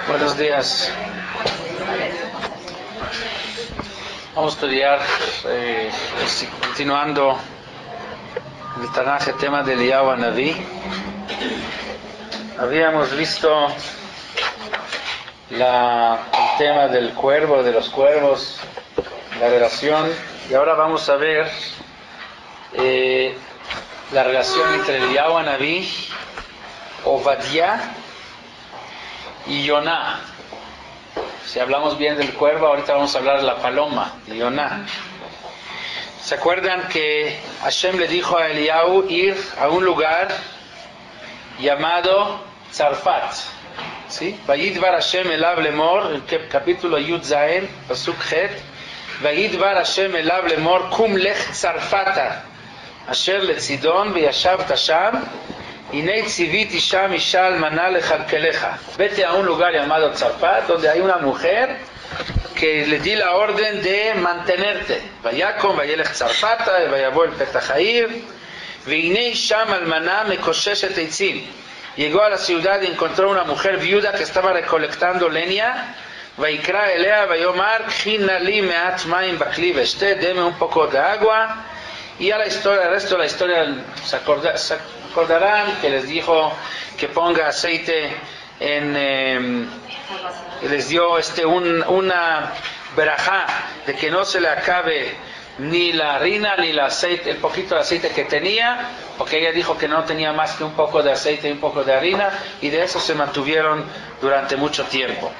Buenos días. Vamos a estudiar, continuando el Tanaj, el tema de Eliyahu Hanaví. Habíamos visto el tema del cuervo, de los cuervos, la relación, y ahora vamos a ver la relación entre Eliyahu Hanaví, Obadiah y Yoná. Si hablamos bien del cuervo, ahorita vamos a hablar de la paloma, de Yoná. ¿Se acuerdan que Hashem le dijo a Eliyahu ir a un lugar llamado Tzarfat? ¿Sí? Vayidvar Hashem elav lemor, el capítulo Yud Zayin, pasuk Het. Vayidvar Hashem elav lemor, kum lech Tzarfata, asher letzidon veyashavta sham. Vete a un lugar llamado Tzarfat, donde hay una mujer que le di la orden de mantenerte. Vayakom, vayelech Tzarfata, vayavo el Petahair, veinei sham almaná mekoseshet eitzim. Llegó a la ciudad y encontró una mujer viuda que estaba recolectando leña. Vaikra elea vayomar, khina li meat maim bakli veshte, deme un poco de agua. Y a la historia, el resto de la historia se acordarán que les dijo que ponga aceite en, les dio una verajá de que no se le acabe ni la harina ni el aceite, el poquito de aceite que tenía, porque ella dijo que no tenía más que un poco de aceite y un poco de harina, y de eso se mantuvieron durante mucho tiempo.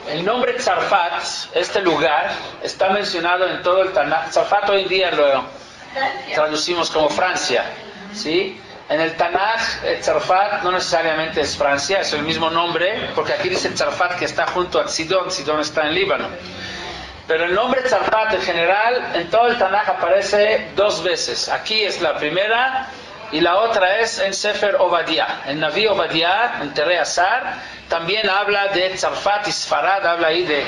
El nombre Tzarfat, este lugar, está mencionado en todo el Tanaj. Tzarfat hoy en día lo traducimos como Francia, ¿sí? En el Tanaj, Tzarfat no necesariamente es Francia, es el mismo nombre, porque aquí dice Tzarfat que está junto a Sidón, Sidón está en Líbano. Pero el nombre Tzarfat en general, en todo el Tanaj aparece dos veces. Aquí es la primera y la otra es en Sefer Obadiah. En Naví Obadiah, en Terei Asar, también habla de Tzarfat y Sfarad, habla ahí de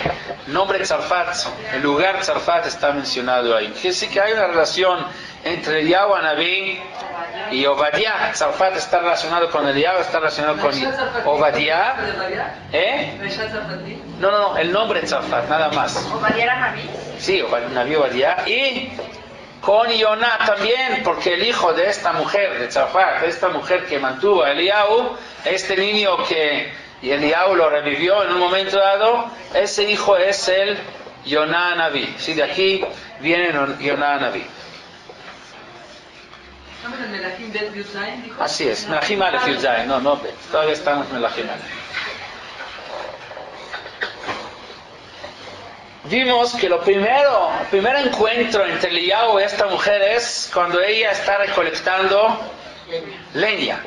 nombre Tzarfat, el lugar Tzarfat está mencionado ahí. Quiere decir que hay una relación entre Eliyahu Hanaví y Obadiah. Tzarfat está relacionado con Eliyahu, está relacionado con Obadiah. No, el nombre Tzarfat, nada más. ¿Obadiah era Naví? Sí, Naví Obadiah. Y con Yoná también, porque el hijo de esta mujer, de Tzarfat, de esta mujer que mantuvo a Eliyahu, este niño que Eliyahu lo revivió en un momento dado, ese hijo es el Yoná Hanaví. Sí, de aquí viene Yoná Hanaví. ¿Estamos en Melahim Bet Yud Zayin, dijo? Así es, Melahim Aleph Yud Zayin, no, todavía estamos en Melahim Aleph. Vimos que el primer encuentro entre Eliyahu y esta mujer es cuando ella está recolectando leña.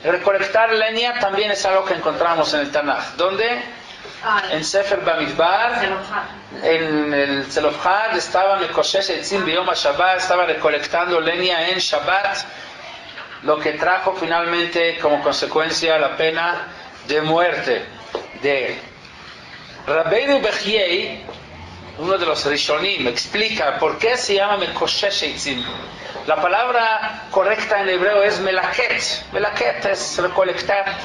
Recolectar leña también es algo que encontramos en el Tanaj. ¿Dónde? En Sefer Bamidbar, en el Zelofhad, estaba Mekoshesh Eitzim Biyom HaShabbat, estaba recolectando leña en Shabbat, lo que trajo finalmente como consecuencia la pena de muerte de él. Rabbeinu Bechiei, uno de los Rishonim, explica por qué se llama Mekoshesh Eitzim. La palabra correcta en hebreo es melaket. Melaket es recolectar.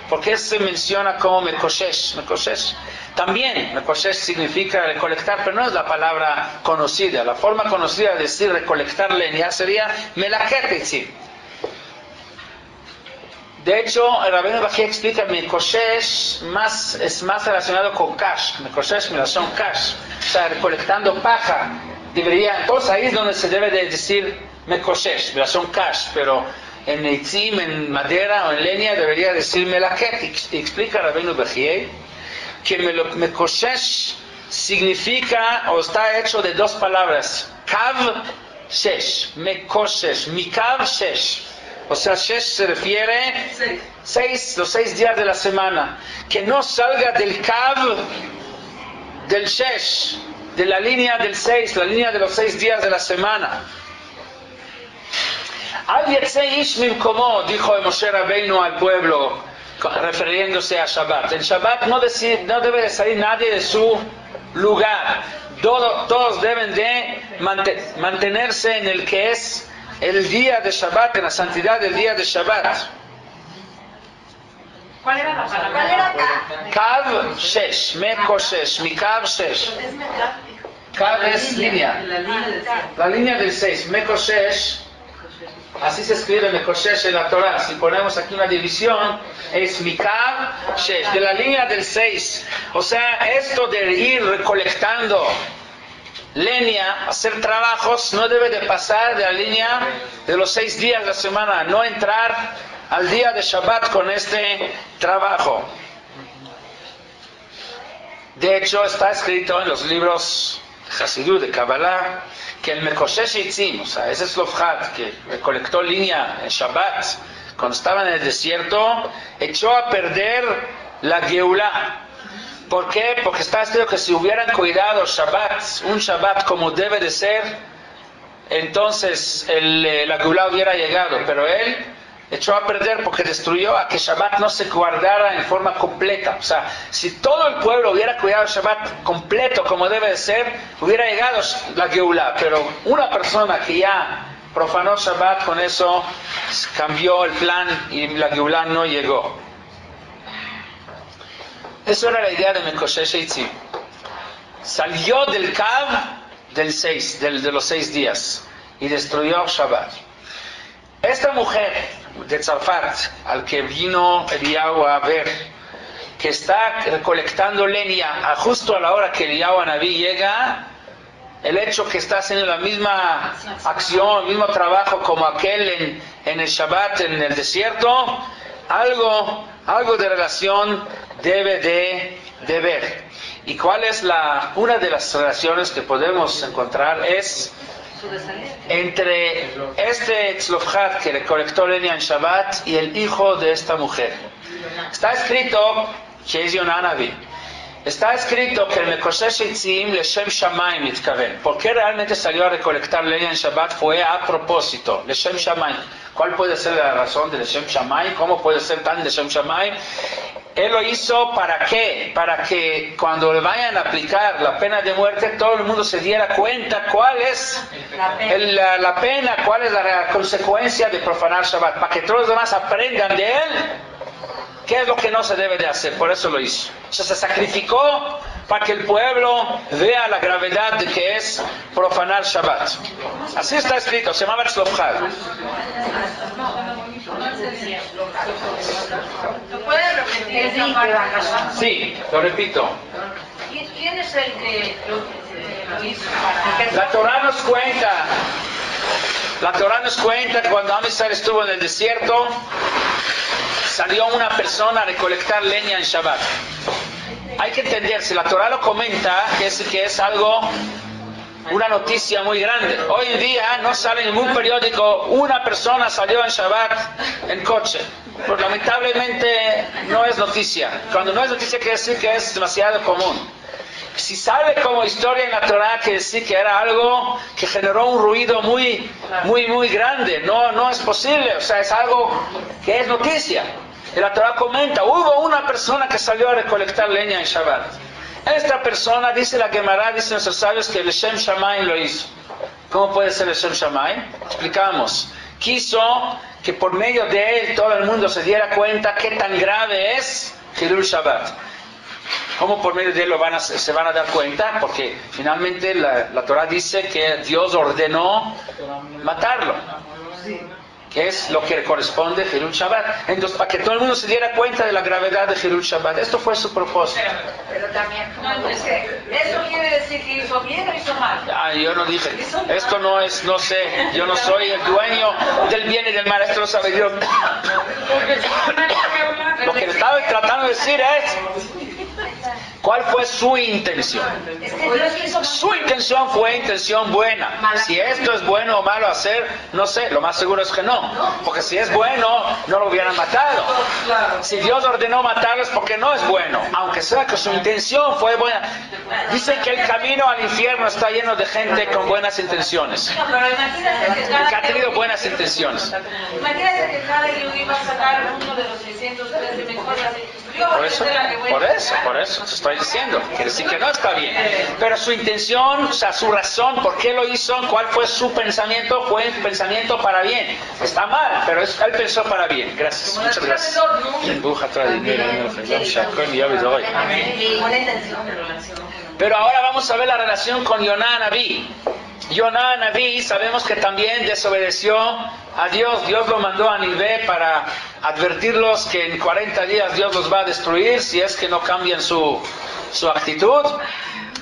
¿Por qué se menciona como mekoshesh? Mekoshesh. También mekoshesh significa recolectar, pero no es la palabra conocida. La forma conocida de decir recolectar leña sería melaket eitzim. De hecho, el Rabbeinu Bechiei explica que mekoshesh es más relacionado con kash. Mekoshesh son kash. O sea, recolectando paja. Entonces ahí es donde se debe de decir Mekoshesh, son kash, pero en eitzim, en madera o en leña debería decir melaket. Y explica Rabbeinu Bechiei que Mekoshesh significa o está hecho de dos palabras, kav shesh, Mekoshesh, mikav shesh. O sea, shesh se refiere los 6 días de la semana, que no salga del kav del shesh, de la línea del 6, la línea de los 6 días de la semana. Al yetzei ish mimkomo, dijo Moshe Rabbeinu al pueblo, refiriéndose a Shabbat. En Shabbat no debe de salir nadie de su lugar. Todos deben de mantenerse en el que es el día de Shabbat, en la santidad del día de Shabbat. ¿Cuál era la palabra? Kav Shesh, Mekoshesh, Mikav Shesh. Kav es línea. La línea del 6, Mekoshesh. Así se escribe Mekoshesh en la Torah. Si ponemos aquí una división, es Mikav Shesh, de la línea del 6. O sea, esto de ir recolectando leña, hacer trabajos, no debe de pasar de la línea de los 6 días de la semana, no entrar al día de Shabbat con este trabajo. De hecho, está escrito en los libros de Hasidut, de Kabbalah, que el Mekoshesh Eitzim, o sea, ese Slofhat que recolectó leña en Shabbat, cuando estaba en el desierto, echó a perder la Geulah. ¿Por qué? Porque está escrito que si hubieran cuidado Shabbat, un Shabbat como debe de ser, entonces la Geulah hubiera llegado. Pero él echó a perder porque destruyó a que Shabbat no se guardara en forma completa. O sea, si todo el pueblo hubiera cuidado Shabbat completo como debe de ser, hubiera llegado la Geulah. Pero una persona que ya profanó Shabbat, con eso cambió el plan y la Geulah no llegó. Eso era la idea de Mekoshesh Eitzim. Salió del Kav del 6, de los 6 días, y destruyó Shabbat. Esta mujer de Tzarfat, al que vino Eliyahu a ver, que está recolectando leña justo a la hora que Eliyahu Anabí llega, el hecho que está haciendo la misma acción, el mismo trabajo como aquel en el Shabbat, en el desierto, algo de relación debe de ver. ¿Y cuál es una de las relaciones que podemos encontrar? Es entre este Tzlofhat que recolectó leña en Shabbat y el hijo de esta mujer. Está escrito que es Yonah Navi. Está escrito que el Mekoshesh Eitzim Leshem Shamayim mitkaven. ¿Por qué realmente salió a recolectar leña en Shabbat? Fue a propósito, Leshem Shamayim. ¿Cuál puede ser la razón de Leshem Shamayim? ¿Cómo puede ser tan Leshem Shamayim? Él lo hizo ¿para qué? Para que cuando le vayan a aplicar la pena de muerte, todo el mundo se diera cuenta cuál es la pena, cuál es la consecuencia de profanar Shabbat. Para que todos los demás aprendan de él qué es lo que no se debe de hacer. Por eso lo hizo. O sea, se sacrificó para que el pueblo vea la gravedad de que es profanar Shabbat. Así está escrito, se llama Tzlofhat. ¿Lo puedes repetir esa parte? Sí, lo repito. ¿Quién es el que lo hizo? La Torah nos cuenta que cuando Am Yisrael estuvo en el desierto, salió una persona a recolectar leña en Shabbat. Hay que entender, si la Torah lo comenta, que es algo, una noticia muy grande. Hoy en día no sale en ningún periódico una persona salió en Shabbat en coche. Pues lamentablemente no es noticia. Cuando no es noticia quiere decir que es demasiado común. Si sale como historia en la Torah, quiere decir que era algo que generó un ruido muy grande. No es posible, o sea, es algo que es noticia. Y la Torah comenta, hubo una persona que salió a recolectar leña en Shabbat. Esta persona, dice la Gemara, dicen nuestros sabios, que el Leshem Shamayim lo hizo. ¿Cómo puede ser el Leshem Shamayim? Explicamos. Quiso que por medio de él todo el mundo se diera cuenta qué tan grave es Hilul Shabbat. ¿Cómo por medio de él se van a dar cuenta? Porque finalmente la Torah dice que Dios ordenó matarlo, que es lo que corresponde a Hilul Shabbat. Entonces, para que todo el mundo se diera cuenta de la gravedad de Hilul Shabbat. Esto fue su propósito. Pero también, ¿eso quiere decir que hizo bien o hizo mal? Yo no dije, esto no es, no sé, yo no soy el dueño del bien y del mal, esto lo sabe Dios. Lo que le estaba tratando de decir es, ¿cuál fue su intención? Su intención fue intención buena. Si esto es bueno o malo hacer, no sé, lo más seguro es que no. Porque si es bueno, no lo hubieran matado. Si Dios ordenó matarlo es porque no es bueno. Aunque sea que su intención fue buena. Dicen que el camino al infierno está lleno de gente con buenas intenciones. Que ha tenido buenas intenciones. Imagínate que cada Yehudí va a sacar uno de los 613 mejores. Por eso, Por eso te estoy diciendo. Quiere decir que no está bien. Pero su intención, o sea, su razón, por qué lo hizo, cuál fue su pensamiento, fue un pensamiento para bien. Está mal, pero él pensó para bien. Gracias, muchas gracias. Pero ahora vamos a ver la relación con Yoná Naví. Yoná Naví sabemos que también desobedeció a Dios. Dios lo mandó a Nínive para advertirlos que en 40 días Dios los va a destruir si es que no cambian su actitud,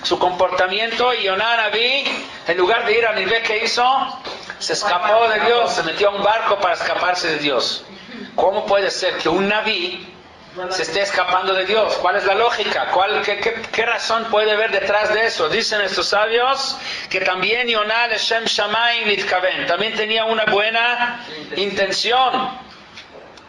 su comportamiento. Y Yoná Naví, en lugar de ir a Nínive, ¿qué hizo? Se escapó de Dios, se metió a un barco para escaparse de Dios. ¿Cómo puede ser que un Naví se esté escapando de Dios? ¿Cuál es la lógica? ¿Qué razón puede haber detrás de eso? Dicen estos sabios que también Yoná Leshem Shamayim Litkaven, también tenía una buena intención.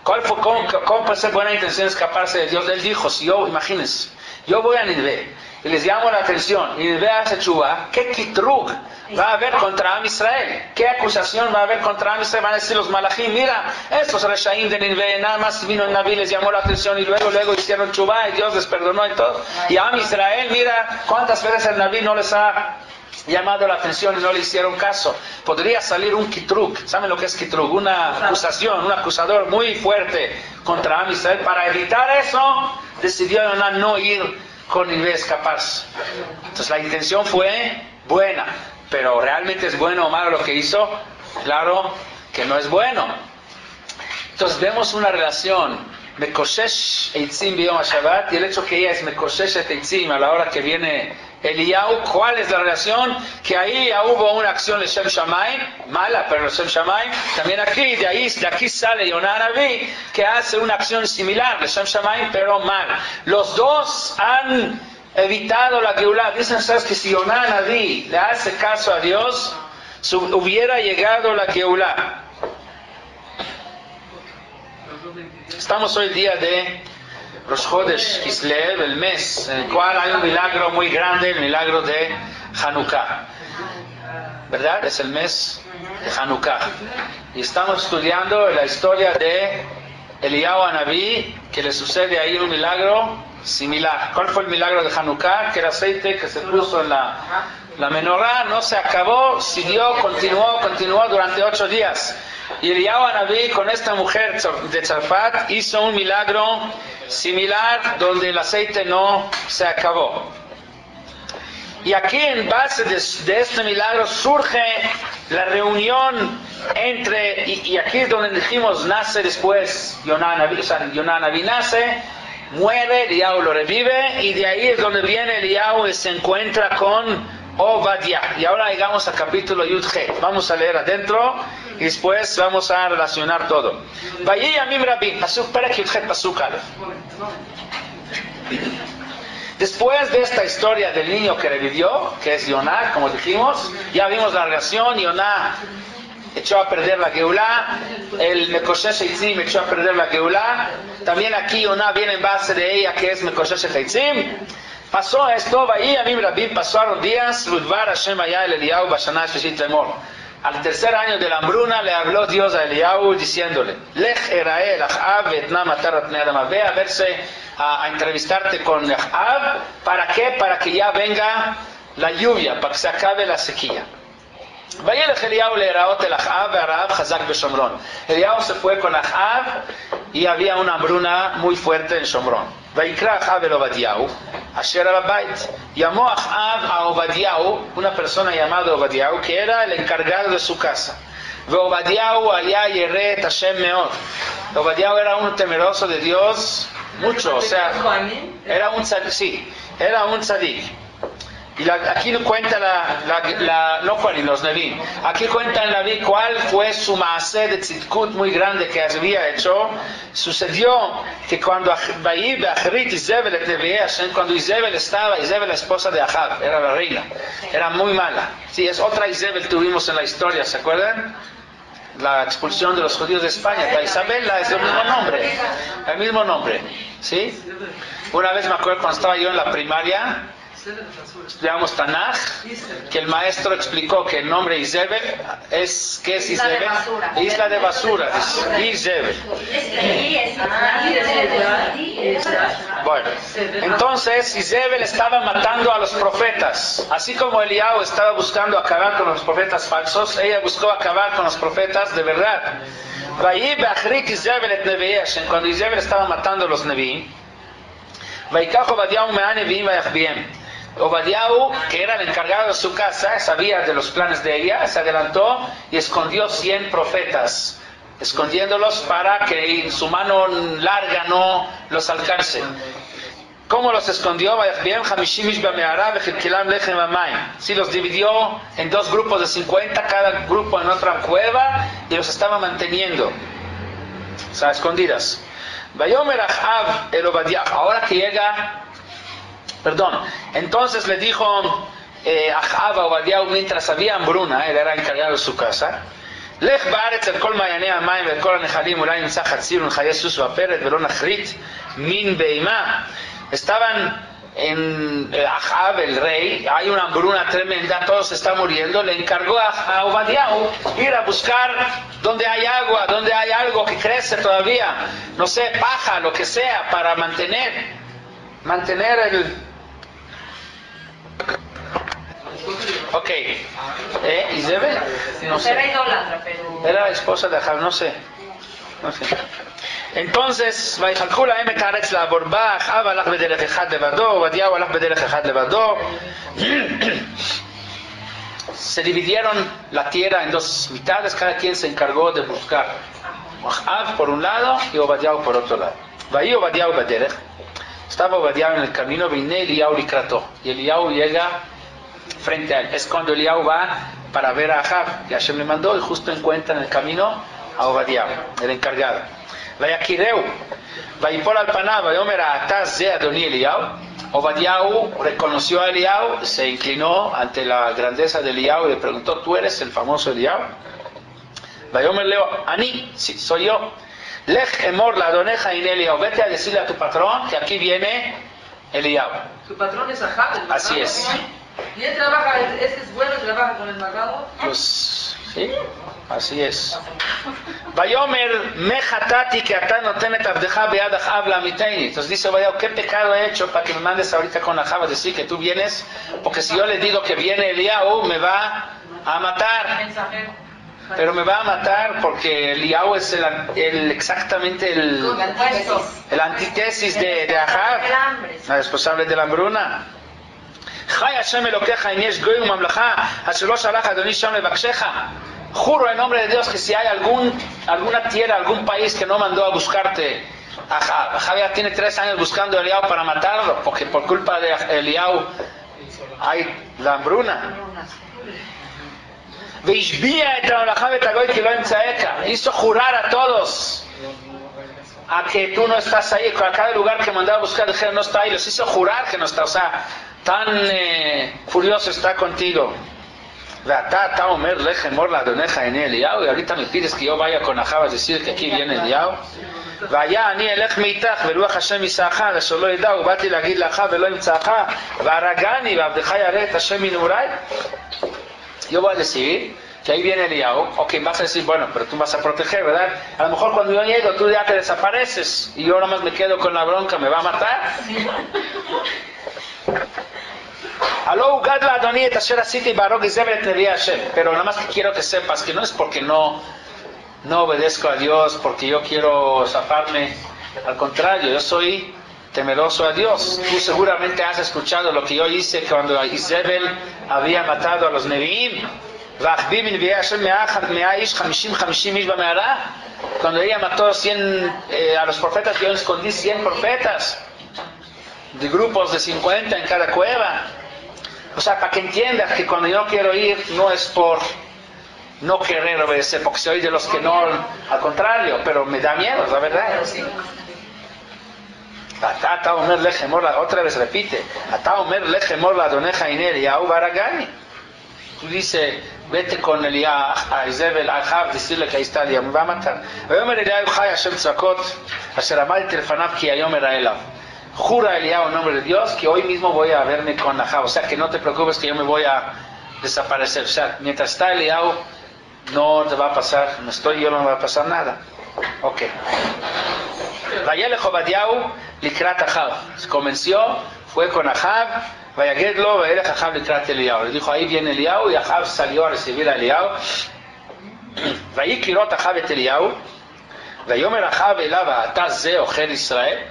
¿Cómo puede ser buena intención escaparse de Dios? Él dijo, imagínense, yo voy a Nínive y les llamo la atención, y Nínive hace chuva, ¿qué kitrug va a haber contra Am Israel? ¿Qué acusación va a haber contra Am Israel? Van a decir los malachim, mira, estos reshaim de Nínive, nada más vino el Naví, les llamó la atención y luego hicieron chuva y Dios les perdonó y todo. Y a Am Israel, mira cuántas veces el Naví no les ha llamado la atención y no le hicieron caso. Podría salir un kitrug. ¿Saben lo que es kitrug? Una acusación, un acusador muy fuerte contra Am Israel. Para evitar eso, decidió Yoná no ir con Nínive, escaparse. Entonces la intención fue buena, pero ¿realmente es bueno o malo lo que hizo? Claro que no es bueno. Entonces vemos una relación Mekoshesh Eitzim Biyom HaShabbat, y el hecho que ella es Mekoshesh Eitzim a la hora que viene Eliyahu. ¿Cuál es la relación? Que ahí ya hubo una acción Leshem Shamayim, mala, pero Leshem Shamayim. También aquí, de aquí sale Yoná Naví, que hace una acción similar, Leshem Shamayim, pero mal. Los dos han evitado la Geulá. Dicen, ¿sabes? Que si Yoná Naví le hace caso a Dios, hubiera llegado la Geulá. Estamos hoy día de Rosh Chodesh Kislev, el mes en el cual hay un milagro muy grande, el milagro de Hanukkah. ¿Verdad? Es el mes de Hanukkah. Y estamos estudiando la historia de Eliyahu Anabí, que le sucede ahí un milagro similar. ¿Cuál fue el milagro de Hanukkah? Que el aceite que se puso en la menorá no se acabó, siguió, continuó durante 8 días. Y Eliyahu Anabí con esta mujer de Tzarfat hizo un milagro similar donde el aceite no se acabó. Y aquí en base de este milagro surge la reunión entre, y aquí es donde dijimos nace después Yoná Naví, o sea, Yoná Naví nace, muere, Eliyahu lo revive, y de ahí es donde viene Eliyahu y se encuentra con Obadiah. Y ahora llegamos al capítulo Yud-He. Vamos a leer adentro y después vamos a relacionar todo. Vayí Yamim Rabim, Pasuk Perek Yud-He, Pasuk Aleph. Después de esta historia del niño que revivió, que es Yoná, como dijimos, ya vimos la relación. Yoná echó a perder la Geulá, el Mekoshesh Eitzim echó a perder la Geulá. También aquí Yoná viene en base de ella, que es Mekoshesh Eitzim. Pasó esto, Vayí Yamim Rabim, pasaron días, Udvar Hashem Hayá el Eliyahu Bashana Shishit Lemor. Al tercer año de la hambruna le habló Dios a Eliyahu diciéndole, Lech Erae Achab Vetna Matar Pnei Adam, ve a verse a entrevistarte con Achab. ¿Para qué? Para que ya venga la lluvia, para que se acabe la sequía. וילך אליהו להיראות אל אחאב והרעב חזק בשומרון. Eliyahu se fue con Achab y había una hambruna muy fuerte en Shomrón. ויקרא אחאב אל עובדיהו אשר על הבית. llamó Achab a Obadiah, una persona llamada Obadiah, que era el encargado de su casa. ועובדיהו היה ירא את השם מאוד. Obadiah era un temeroso de Dios mucho, o sea, era un tzadik, sí, era un tzadik. Y aquí cuenta no Juan y los Nevim. Aquí cuenta el Naví cuál fue su maaseh de tzidkut muy grande que había hecho. Sucedió que cuando cuando Izebel estaba, Izebel la esposa de Achab, era la reina, era muy mala. Sí, es otra Izebel tuvimos en la historia, ¿se acuerdan? La expulsión de los judíos de España. La Isabela es el mismo nombre, ¿sí? Una vez me acuerdo cuando estaba yo en la primaria, estudiamos Tanaj, que el maestro explicó que el nombre Izebel es, ¿qué es Izebel? Isla de basura, es Izebel. Bueno, entonces Isabel estaba matando a los profetas. Así como Eliyahu estaba buscando acabar con los profetas falsos, ella buscó acabar con los profetas de verdad. Cuando Isabel estaba matando a los Nevi'im, Obadiahu, que era el encargado de su casa, sabía de los planes de ella, se adelantó y escondió 100 profetas, escondiéndolos para que en su mano larga no los alcance. ¿Cómo los escondió? Sí, los dividió en 2 grupos de 50, cada grupo en otra cueva, y los estaba manteniendo, o sea, escondidas. Ahora que llega, entonces le dijo Ahab a Obadiah, mientras había hambruna, él era encargado de su casa, Lech baaretz el kol mayanei hamayim ve'el kol hanechalim ulai nimtza chatzirun chayei sus vaperet ve'lo nachrit min beima. Estaban en Ahab, el rey, hay una hambruna tremenda, todos se están muriendo. Le encargó a Obadiah ir a buscar donde hay agua, donde hay algo que crece todavía, no sé, paja, lo que sea, para mantener el... Ok, Isabel, no sé, Era idólatra, pero... era la esposa de Ahab, no sé. Entonces, se dividieron la tierra en 2 mitades, cada quien se encargó de buscar. Ahab por un lado y Obadiah por otro lado. Estaba Obadiah en el camino, y Eliyahu llega frente a él. Es cuando Eliyahu va para ver a Ahab, y Hashem le mandó, y justo encuentra en el camino a Obadiah, el encargado. Vayakireu, vayipol al paná, vayomer ataz ze adoni Eliyahu. Obadiah reconoció a Eliyahu, se inclinó ante la grandeza de Eliyahu y le preguntó: ¿tú eres el famoso Eliyahu? Vayomer leo, Ani, sí, soy yo. Lech emor la doneja in Eliyahu, vete a decirle a tu patrón que aquí viene Eliyahu. Su patrón es Ahab, el Así malvado. es. Y él trabaja, es bueno, trabaja con el malvado. Pues, sí, así es. Vayomer mechatati que ata notenet abdeja bead Ahab la mitaini. Entonces dice Obadiah: ¿qué pecado he hecho para que me mandes ahorita con Ahab a decir que tú vienes? Porque si yo le digo que viene Eliyahu, me va a matar. Mensajero. Pero me va a matar porque Eliyahu es exactamente el antítesis de Ahab, la responsable de la hambruna. Juro en nombre de Dios que si hay alguna tierra, algún país que no mandó a buscarte, Ahab ya tiene 3 años buscando a Eliyahu para matarlo, porque por culpa de Eliyahu hay la hambruna. Hizo jurar a todos a que tú no estás ahí, a cada lugar que mandaba a buscar dijeron no está ahí, los hizo jurar que no está, o sea, tan furioso está contigo. Y ahorita me pides que yo vaya con Ahab a decir que aquí viene Eliyahu. Yo voy a decir que ahí viene Eliyahu. Ok, vas a decir, bueno, pero tú vas a proteger, ¿verdad? A lo mejor cuando yo llego tú ya te desapareces y yo nada más me quedo con la bronca, ¿me va a matar? Pero nada más que quiero que sepas que no es porque no obedezco a Dios, porque yo quiero zafarme. Al contrario, yo soy temeroso a Dios. Tú seguramente has escuchado lo que yo hice cuando Isabel había matado a los Nevi'im. Cuando ella mató a los profetas, yo escondí 100 profetas de grupos de 50 en cada cueva. O sea, para que entiendas que cuando yo quiero ir no es por no querer obedecer, porque soy de los que no, al contrario, pero me da miedo, la verdad. Otra vez repite, tú dices, vete con a Isabel, a Ahab, decirle que ahí está Eliyahu, me va a matar. Jura Eliyahu en nombre de Dios que hoy mismo voy a verme con Ahab, o sea que no te preocupes que yo me voy a desaparecer, o sea, mientras está Eliyahu no te va a pasar, no me va a pasar nada. Ok. Vayale Obadiah Likrat Ahab. Se convenció, fue con Ahab, Vayagedlo, Vayelech Ahab Likrat Eliyahu. Le dijo, ahí viene Eliyahu, y Ahab salió a recibir a Eliyahu. Vayikirot Ahab et Eliyahu. Vayomer Ahab elava, ataz ze ocher Israel.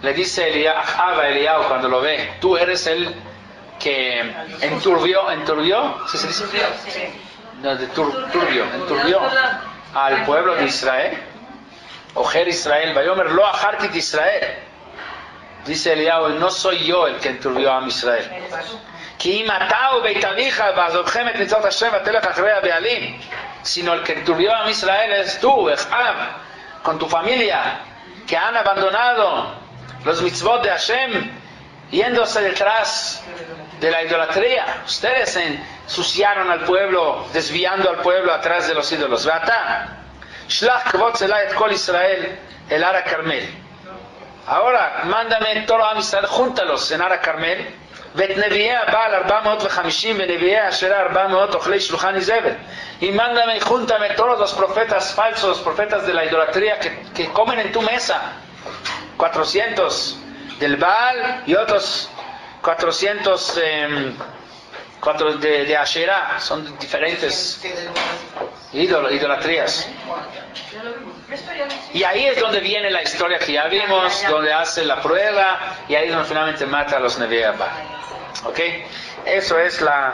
Le dice Ahab a Eliyahu cuando lo ve, tú eres el que enturbió, ¿sí se dice? No, enturbió al pueblo de Israel. Ojer Israel, Vayomer lo ajartit Israel. Dice Eliyahu, no soy yo el que enturbió a Israel. Sino el que enturbió a Israel es tú, Ahab, con tu familia, que han abandonado los mitzvot de Hashem, yéndose detrás de la idolatría. Ustedes ensuciaron al pueblo, desviando al pueblo atrás de los ídolos. Shlach kvot zelay et kol Israel el Ara Carmel. Ahora, mándame todo a Israel, júntalos en Ara Carmel. ואת נביאי הבעל 450 ונביאי אשרה 400 אוכלי שולחן איזבל. Y mándame, júntame todos los profetas falsos, los profetas de la idolatría que comen en tu mesa. 400 del Baal y otros 400 de Asherah. Son diferentes idolatrías. Y ahí es donde viene la historia que ya vimos, donde hace la prueba y ahí es donde finalmente mata a los Nevi'e Baal. ¿Ok? Eso es la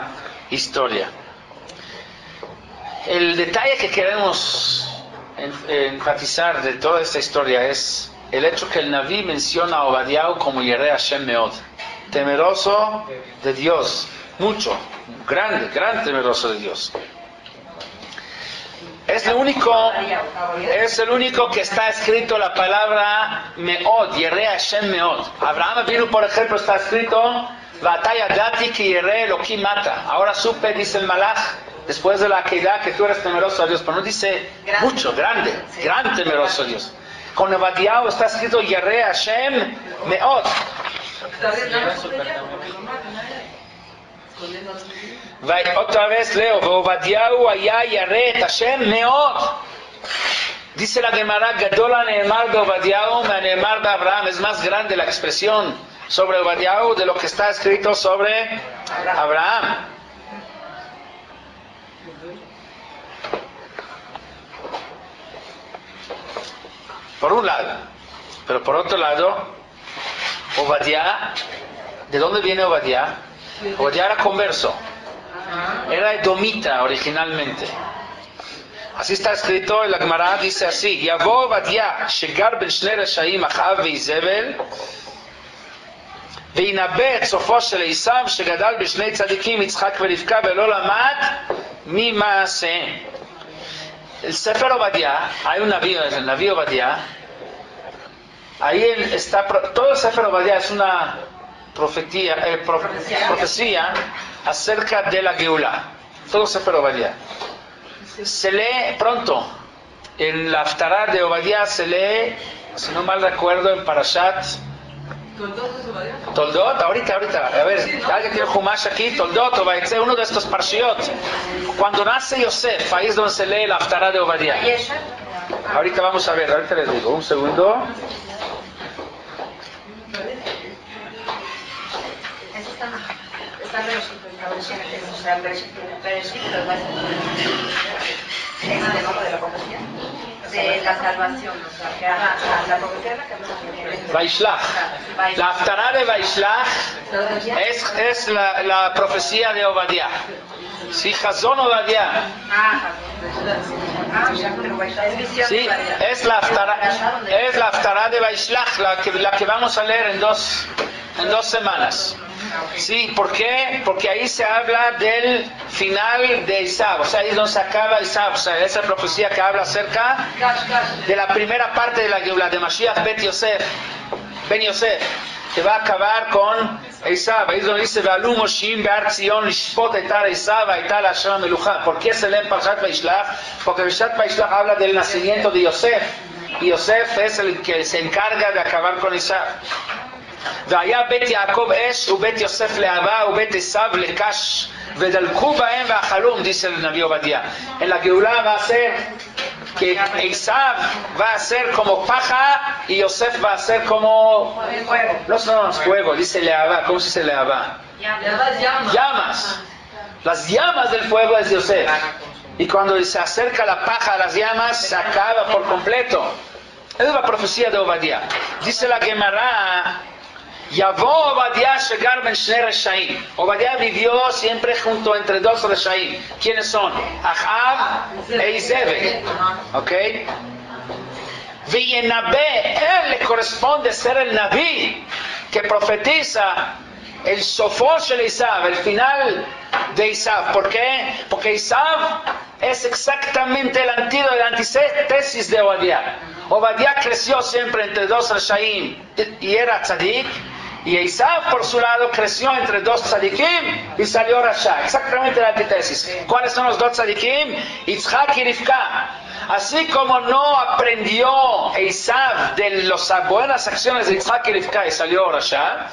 historia. El detalle que queremos enfatizar de toda esta historia es el hecho que el Naví menciona a Obadiah como Yereh Hashem Meod, temeroso de Dios, mucho, gran temeroso de Dios. Es el único que está escrito la palabra Meod, Yereh Hashem Meod. Abraham Avinu, por ejemplo, está escrito Vatayadati ki Yereh Elohim mata. Ahora supe, dice el Malach, después de la Akedah, que tú eres temeroso a Dios, pero no dice mucho, gran temeroso a Dios. Con Obadiah está escrito Yereh Hashem Meod. Otra vez leo, Obadiah haya Yereh Hashem Meod. Dice la Gemara, Gadola Neemar de Obadiah me Neemar de Abraham. Es más grande la expresión sobre Obadiah de lo que está escrito sobre Abraham. Por un lado, pero por otro lado, Obadiah, ¿de dónde viene Obadiah? Obadiah era converso, era edomita originalmente. Así está escrito en la Gemara, dice así: Yavo Obadiah, shegar ben shnei reshaim Achav veIzebel, וינבא את סופו של עשיו שגדל בשני צדיקים יצחק ורבקה ולא למד ממעשיהם. El Sefer Obadiah, hay un naví, el naví Obadiah, ahí está, todo el Sefer Obadiah es una profecía acerca de la Geulah, todo el Sefer Obadiah. Se lee pronto, en la Haftarah de Obadiah se lee, si no mal recuerdo, en Parashat Toldot, ahorita, a ver, alguien tiene Humash aquí, Toldot o Vayetze, uno de estos parshiot. Cuando nace Yosef, ahí es donde se lee la Haftarah de Obadiah. Ahorita vamos a ver, ahorita les digo, un segundo. De la salvación, o sea, que la profecía que Vaishlach. La Haftarah de Vaishlach es la profecía de Obadiah. Sí, Hazón Obadiah. Sí, es la Haftarah de Vaishlach, la que vamos a leer en dos semanas. Sí, ¿por qué? Porque ahí se habla del final de Esaú, o sea, ahí es donde se acaba Esaú, o sea, esa profecía que habla acerca de la primera parte de la Geulah, de Mashiach Ben Yosef, que va a acabar con Esaú. Ahí es donde dice, Ve'alu Moshim be'ar Zion lishpot etar Esaú etar Hashem melucha. ¿Por qué se lee en Parashat Vaishlach? Porque Parashat Vaishlach habla del nacimiento de Yosef, y Yosef es el que se encarga de acabar con Esaú. והיה בית יעקב אש ובית יוסף להבה ובית עשיו לקש ודלקו בהם ואכלום, dice el Naví Obadiah. En la Geulah va a ser que Esav va a ser como paja y Yosef va a ser como... No son fuego, dice Leabá. ¿Cómo se dice Leabá? Llamas. Las llamas del fuego es Yosef. Y cuando se acerca la paja a las llamas, se acaba por completo. Es la profecía de Obadiah. Dice la Gemara, Yavó Obadiah Shegar Ben Shnei Reshaim. Obadiah vivió siempre junto entre dos Reshaim. ¿Quiénes son? Ahav e Izebel. ¿Ok? Villenabé, él le corresponde ser el Naví que profetiza el Sofosh de Isav, el final de Isav. ¿Por qué? Porque Isav es exactamente el antídoto, la antítesis de Obadiah. Obadiah creció siempre entre dos Reshaim y era tzadik, y Isav por su lado creció entre dos tzadikim y salió Rasha. Exactamente la antítesis. ¿Cuáles son los dos tzadikim? Yitzhak y Rivka. Así como no aprendió Isav de las buenas acciones de Yitzhak y Rivka y salió Rasha,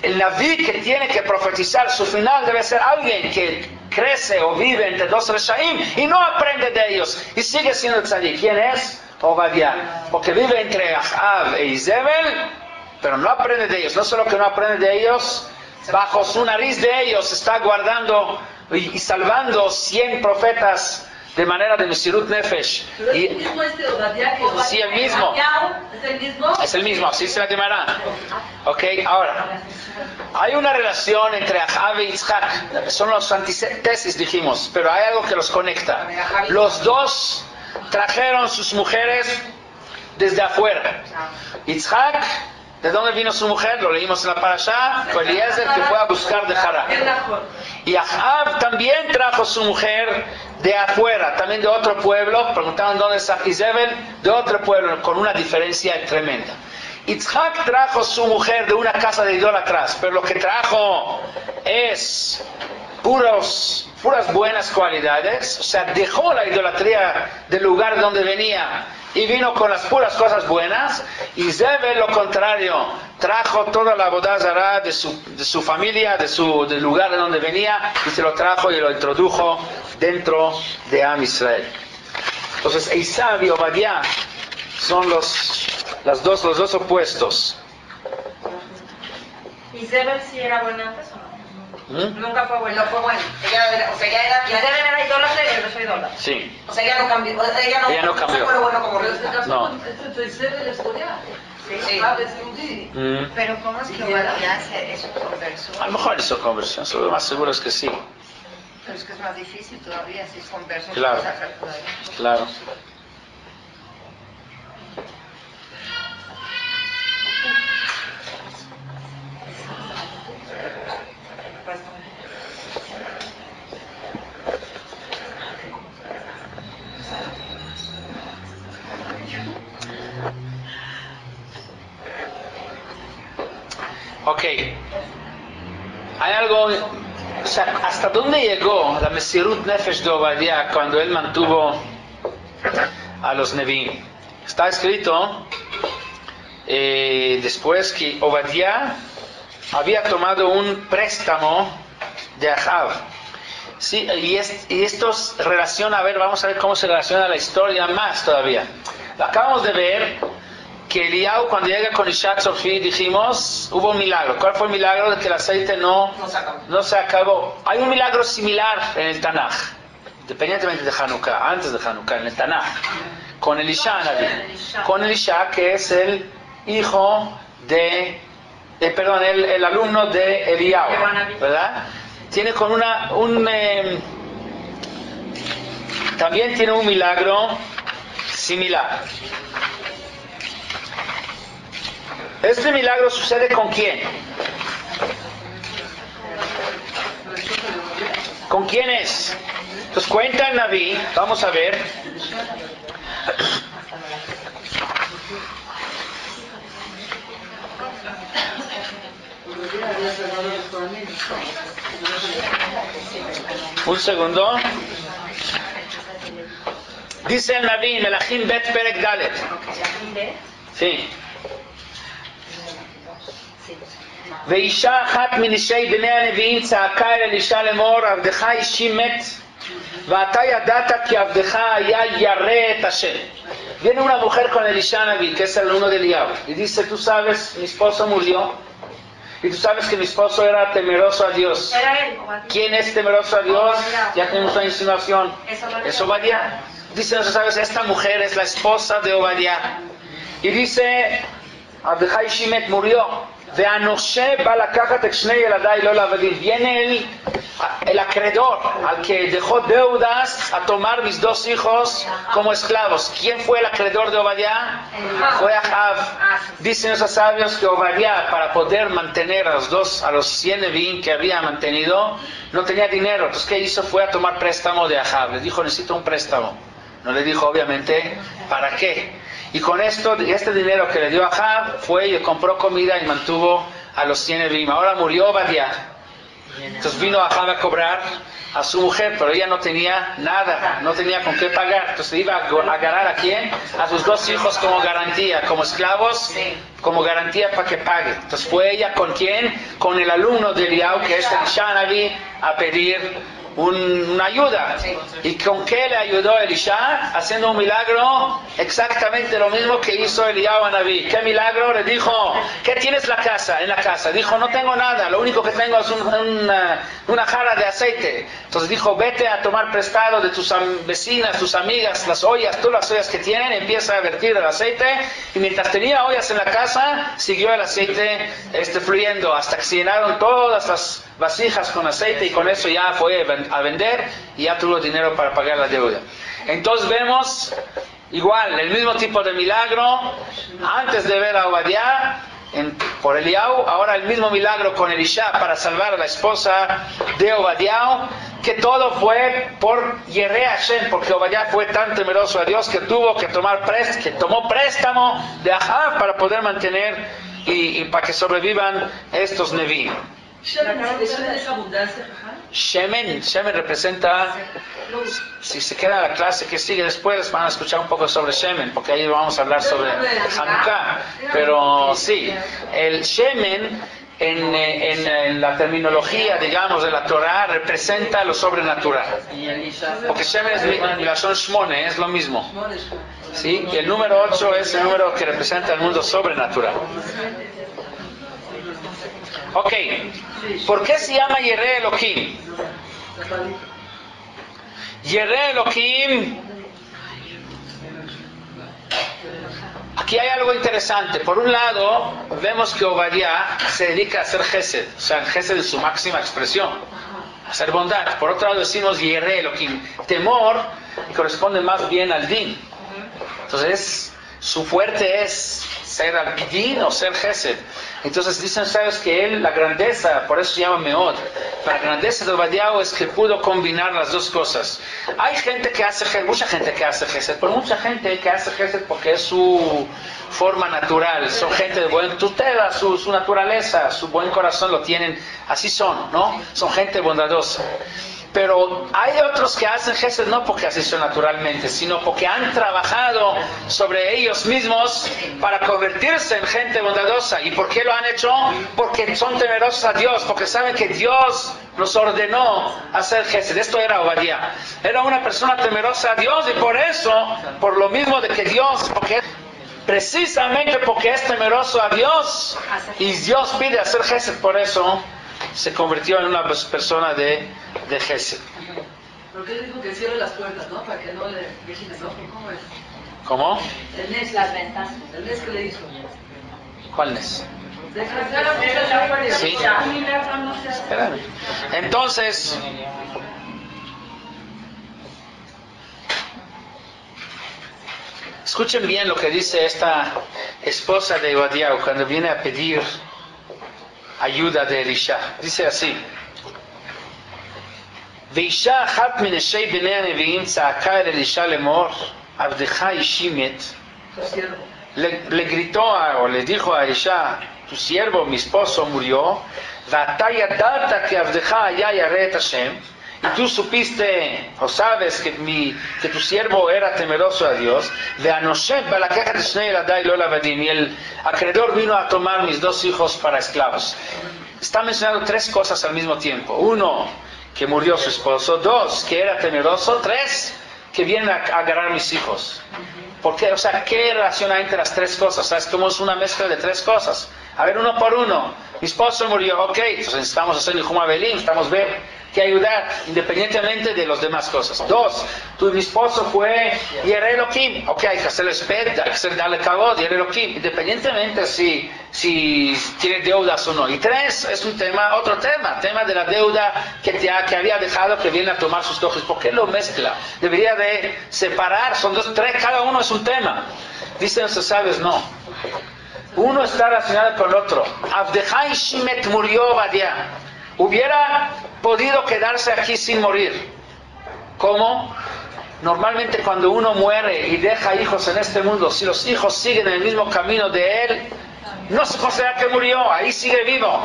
el Naví que tiene que profetizar su final debe ser alguien que crece o vive entre dos Reshaim y no aprende de ellos y sigue siendo tzadik. ¿Quién es? Obadiah. Porque vive entre Ahav e Izebel, pero no aprende de ellos. No solo que no aprende de ellos, bajo su nariz de ellos está guardando y salvando 100 profetas de manera de Mesirut Nefesh. ¿Es el mismo Obadiah que Obadiah? Sí, el mismo. ¿Es el mismo? Es el mismo, así se la llamará. Ok, ahora, hay una relación entre Ahav y Yitzhak. Son los antítesis, dijimos, pero hay algo que los conecta. Los dos trajeron sus mujeres desde afuera. Yitzhak, ¿de dónde vino su mujer? Lo leímos en la parashá. Fue Eliezer que fue a buscar de Harán. Y Ahav también trajo su mujer de afuera, también de otro pueblo. Preguntaban dónde es Izebel, de otro pueblo, con una diferencia tremenda. Yitzhak trajo su mujer de una casa de idólatras, pero lo que trajo es puras buenas cualidades. O sea, dejó la idolatría del lugar donde venía y vino con las puras cosas buenas. Y Zebel, lo contrario, trajo toda la avodah zará de su familia, del lugar de donde venía, y se lo trajo y lo introdujo dentro de Am Israel. Entonces Esav y Obadiah son los dos opuestos. ¿Y Zebel sí era buena antes o no? Nunca fue bueno. No fue bueno. Ella era, Zebel era idólatra y él no soy idólatra. Sí. o sea, ella no cambió. Ella no cambió. fue bueno como Rivka. No. Sí. Pero ¿cómo es que Obadiah es su conversión? A lo mejor hizo conversión, lo más seguro es que sí. Pero es que es más difícil todavía si es conversión. Claro. Claro. Ok, hay algo, o sea, ¿hasta dónde llegó la Mesirut Nefesh de Obadiah cuando él mantuvo a los Nevi'im? Está escrito después que Obadiah había tomado un préstamo de Ahav. Sí, y esto relaciona, a ver, vamos a ver cómo se relaciona la historia más todavía. Acabamos de ver que Eliyahu, cuando llega con Ishak Sofi, dijimos, hubo un milagro. ¿Cuál fue el milagro? De que el aceite no se acabó. Hay un milagro similar en el Tanaj, independientemente de Hanukkah, antes de Hanukkah, en el Tanaj, con Elisha Naví. Con Elisha, que es el hijo el alumno de Eliyahu, ¿verdad? Tiene con también tiene un milagro similar. Este milagro sucede ¿con quién? ¿Con quién es? Entonces cuenta el Naví, vamos a ver. Un segundo. Dice el Naví, Melachim Bet Perek Dalet. Sí. ואישה אחת מנשי בני הנביאים צעקה אל אלישע לאמור עבדך אישי מת Viene una mujer con Elisha Naví, que es el alumno de Eliab, y dice, tú sabes, mi esposo murió, y tú sabes que mi esposo era temeroso a Dios. Era él. ¿Quién es temeroso a Dios? Ya tenemos una insinuación. Es Obadiah. Dice, no sabes, esta mujer es la esposa de Obadiah. Y dice, Abdejai Shimet murió. Viene el acreedor, al que dejó deudas, a tomar mis dos hijos como esclavos. ¿Quién fue el acreedor de Obadiah? Fue Ahab. Dicen esos sabios que Obadiah, para poder mantener a los 100 Nevi'im que había mantenido, no tenía dinero. Entonces, ¿qué hizo? Fue a tomar préstamo de Ahab. Le dijo, necesito un préstamo. No le dijo, obviamente, ¿para qué? Y con esto, este dinero que le dio a Ahab, fue y compró comida y mantuvo a los 100 Nevi'im. Ahora murió Obadiah. Entonces vino Ahab a cobrar a su mujer, pero ella no tenía nada, no tenía con qué pagar. Entonces iba a agarrar a quién? A sus dos hijos como garantía, como esclavos, como garantía para que pague. Entonces fue ella con quién? Con el alumno de Eliab, que es Elisha Naví, a pedir una ayuda. ¿Y con qué le ayudó Elisha? Haciendo un milagro, exactamente lo mismo que hizo Eliab Naví. ¿Qué milagro? Le dijo, ¿qué tienes en la casa? Dijo, no tengo nada, lo único que tengo es una jarra de aceite. Entonces dijo, vete a tomar prestado de tus vecinas, tus amigas, las ollas, todas las ollas que tienen, empieza a vertir el aceite. Y mientras tenía ollas en la casa, siguió el aceite fluyendo hasta que se llenaron todas las vasijas con aceite, y con eso ya fue a vender y ya tuvo dinero para pagar la deuda. Entonces vemos igual el mismo tipo de milagro antes de ver a Obadiah por Eliab, ahora el mismo milagro con Elisha para salvar a la esposa de Obadiah, que todo fue por Yereh Hashem, porque Obadiah fue tan temeroso a Dios que tuvo que tomó préstamo de Ahab para poder mantener y para que sobrevivan estos Nevi'im. Shemen representa, si se queda la clase que sigue después, van a escuchar un poco sobre Shemen, porque ahí vamos a hablar sobre Hanukkah. Pero sí, el Shemen en la terminología, digamos, de la Torah, representa lo sobrenatural. Porque Shemen es Milashon Shmone, es lo mismo. ¿Sí? Y el número 8 es el número que representa el mundo sobrenatural. Ok, ¿por qué se llama Yereh Elohim? Yereh Elohim, aquí hay algo interesante. Por un lado, vemos que Obadiah se dedica a hacer Gesed, o sea, Gesed en su máxima expresión, a hacer bondad. Por otro lado decimos Yereh Elohim, temor, y corresponde más bien al Din. Entonces, su fuerte es ser al-Bidin o ser Gesed. Entonces dicen, sabes que él, la grandeza, por eso se llama Meod, la grandeza de Obadiah es que pudo combinar las dos cosas. Hay gente que hace Gesed, mucha gente que hace Gesed, pero mucha gente que hace Gesed porque es su forma natural, son gente de buen tutela, su naturaleza, su buen corazón lo tienen, así son, ¿no? Son gente bondadosa. Pero hay otros que hacen Gesed no porque así son naturalmente, sino porque han trabajado sobre ellos mismos para convertirse en gente bondadosa. ¿Y por qué lo han hecho? Porque son temerosos a Dios, porque saben que Dios nos ordenó hacer Gesed. Esto era Obadiah. Era una persona temerosa a Dios, y por eso, por lo mismo de que Dios, precisamente porque es temeroso a Dios y Dios pide hacer Gesed, por eso se convirtió en una persona de Gesed. Porque él dijo que cierre las puertas, ¿no? Para que no le dejen el ojo. ¿Cómo es? ¿Cómo? El Nes, Las ventanas. el Nes que le hizo. ¿Cuál es? Sí. Espérame. Entonces, escuchen bien lo que dice esta esposa de Obadiah cuando viene a pedir ayuda de Elisha. Dice así: ואישה אחת מנשי בני הנביאים צעקה אל אלישע לאמור, עבדך אישי מת. Le gritó o le dijo a Elisha, tu siervo, mi esposo, murió, ואתה ידעת כי עבדך היה ירא את השם, y tú supiste o sabes que tu siervo era temeroso a Dios, ואנושת בא לקחת את שני ילדיי לא לעבדים, y el acreedor vino a tomar mis dos hijos para esclavos. Está mencionando tres cosas al mismo tiempo. Uno, que murió su esposo. 2, que era temeroso. 3, que viene a agarrar a mis hijos. ¿Por qué? O sea, ¿qué relación hay entre las 3 cosas? ¿Sabes cómo es una mezcla de 3 cosas? A ver, uno por uno. Mi esposo murió, ok, entonces necesitamos hacer Nihum Avelim, necesitamos ver que ayudar, independientemente de las demás cosas. 2, mi esposo fue Yere Elohim, ok, hay que hacerle respeto, hay que darle cabot, Yere Elohim, independientemente si tiene deudas o no. Y 3, es un tema, otro tema de la deuda que había dejado, que viene a tomar sus dojes. ¿Por qué lo mezcla? Debería de separar, son 2, 3, cada uno es un tema. Dicen los sabios, no. Uno está relacionado con el otro. Abdejai Shimet murió Badia. Hubiera podido quedarse aquí sin morir. ¿Cómo? Normalmente cuando uno muere y deja hijos en este mundo, si los hijos siguen en el mismo camino de él, no se considera que murió, ahí sigue vivo.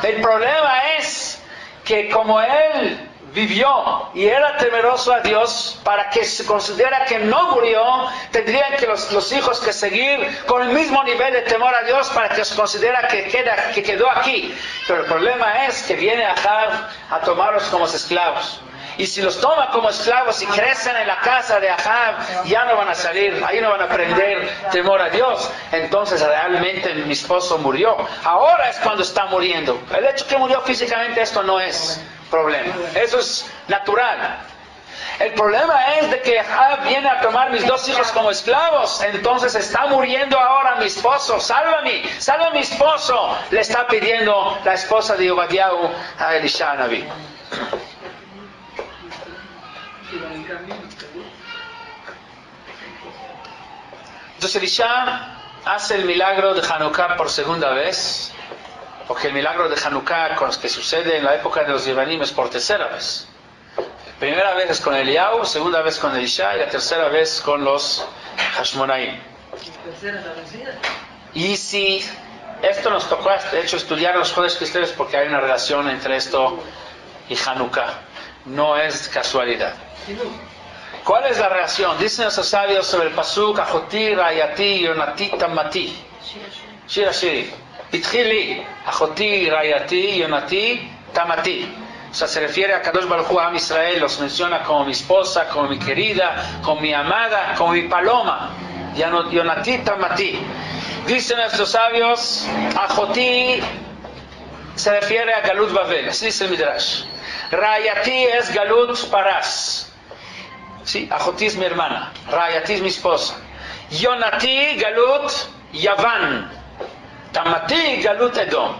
El problema es que como él vivió y era temeroso a Dios, para que se considera que no murió, tendrían que los hijos que seguir con el mismo nivel de temor a Dios para que se considera que quedó aquí. Pero el problema es que viene Ahab a tomarlos como esclavos. Y si los toma como esclavos y crecen en la casa de Ahab, ya no van a salir, ahí no van a aprender temor a Dios. Entonces realmente mi esposo murió. Ahora es cuando está muriendo. El hecho que murió físicamente, esto no es problema. Eso es natural. El problema es de que Ahab viene a tomar mis 2 hijos como esclavos. Entonces está muriendo ahora mi esposo. Sálvame, salva a mi esposo. Le está pidiendo la esposa de Obadiah a Elisha Naví. Entonces Elisha hace el milagro de Hanukkah por segunda vez, porque el milagro de Hanukkah que sucede en la época de los Yevanim es por tercera vez. La primera vez es con Eliyahu, segunda vez con Elisha y la tercera vez con los Hashmonaim. Y si esto nos tocó, de hecho, estudiar los Jodes Cristeles porque hay una relación entre esto y Hanukkah, no es casualidad. ¿Cuál es la relación? Dicen los sabios sobre el pasuk, Ajoti, Rayati, Yonati, Tamati. Shira Shiri. Itchili, Ajoti, Rayati, Yonati, Tamati. O sea, se refiere a Kadosh Baruj Hu, a Israel, los menciona como mi esposa, como mi querida, como mi amada, como mi paloma. Yonati, Tamati. Dicen nuestros sabios, Ajoti se refiere a Galut Babel. Así dice el Midrash. Rayati es Galut Paras. Sí, Ajoti es mi hermana, Rayati es mi esposa. Yonati, Galut, Yavan. Tamati, Galut, Edom.